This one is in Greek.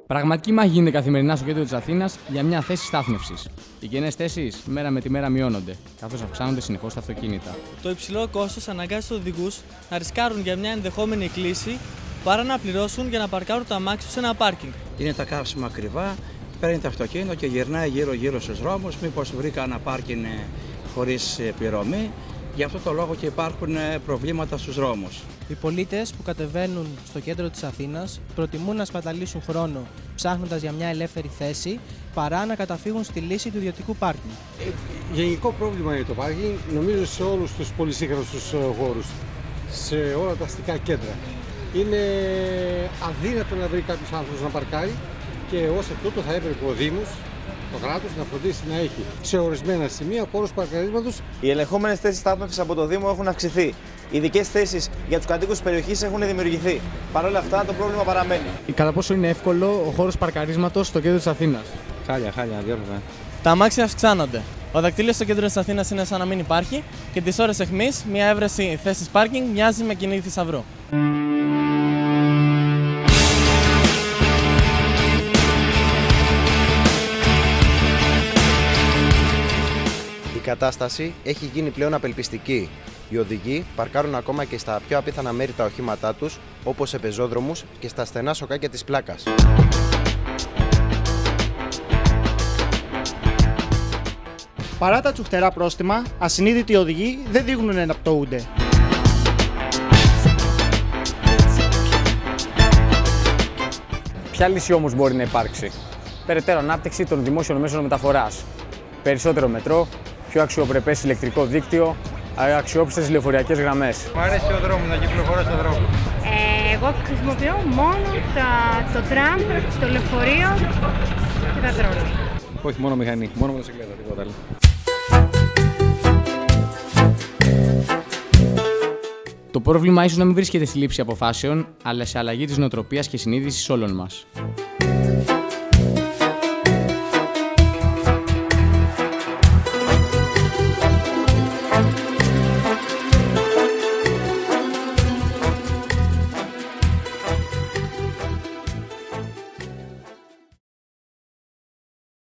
Πραγματική μάχη γίνεται καθημερινά στο κέντρο της Αθήνας για μια θέση στάθμευσης. Οι κενές θέσεις μέρα με τη μέρα μειώνονται, καθώς αυξάνονται συνεχώς τα αυτοκίνητα. Το υψηλό κόστος αναγκάζει τους οδηγούς να ρισκάρουν για μια ενδεχόμενη κλήση παρά να πληρώσουν για να παρκάρουν τα αμάξι τους σε ένα πάρκινγκ. Είναι τα καύσιμα ακριβά, παίρνει το αυτοκίνητο και γυρνάει γύρω-γύρω στους δρόμους. Μήπως βρήκα ένα πάρκινγκ χωρίς πληρωμή. Γι' αυτό το λόγο και υπάρχουν προβλήματα στους δρόμους. Οι πολίτες που κατεβαίνουν στο κέντρο της Αθήνας προτιμούν να σπαταλήσουν χρόνο ψάχνοντας για μια ελεύθερη θέση παρά να καταφύγουν στη λύση του ιδιωτικού πάρκινγκ. Γενικό πρόβλημα είναι το πάρκινγκ, νομίζω σε όλους τους πολυσύγχρονους χώρους, σε όλα τα αστικά κέντρα. Είναι αδύνατο να βρει κάποιος άνθρωπος να παρκάρει και ως εκ τούτου θα έπρεπε ο Δήμος, το κράτος, να φροντίσει να έχει σε ορισμένα σημεία χώρους παρκαρίσματος. Οι ελεγχόμενες θέσεις στάθμευσης από το Δήμο έχουν αυξηθεί. Ειδικές θέσεις για τους κατοίκους της περιοχής έχουν δημιουργηθεί. Παρ' όλα αυτά το πρόβλημα παραμένει. Κατά πόσο είναι εύκολο ο χώρος παρκαρίσματος στο κέντρο της Αθήνας? Χάλια, αδιόρθωτα. Τα αμάξια αυξάνονται. Ο δακτύλιος στο κέντρο της Αθήνας είναι σαν να μην υπάρχει και τις ώρες αιχμής μια έβρεση θέσης πάρκινγκ μοιάζει με κυνήγι θησαυρού. Η κατάσταση έχει γίνει πλέον απελπιστική. Οι οδηγοί παρκάρουν ακόμα και στα πιο απίθανα μέρη τα οχήματά τους, όπως σε πεζόδρομους και στα στενά σοκάκια της πλάκας. Παρά τα τσουχτερά πρόστιμα, ασυνείδητοι οδηγοί δεν δείχνουν να πτωούνται. Ποια λύση όμως μπορεί να υπάρξει? Περαιτέρω ανάπτυξη των δημόσιων μέσων μεταφοράς. Περισσότερο μετρό, πιο αξιοπρεπές ηλεκτρικό δίκτυο, αξιόπιστες λεωφορειακές γραμμές. Μου αρέσει ο δρόμος, να κυκλοφορώ στον δρόμο. Εγώ χρησιμοποιώ μόνο το τραμ, το λεωφορείο και τα τρόλια. Όχι, μόνο μηχανή, μόνο μοτοσυκλέτα, τίποτα άλλο. Το πρόβλημα ίσως να μην βρίσκεται στη λήψη αποφάσεων, αλλά σε αλλαγή της νοοτροπίας και συνείδησης όλων μας.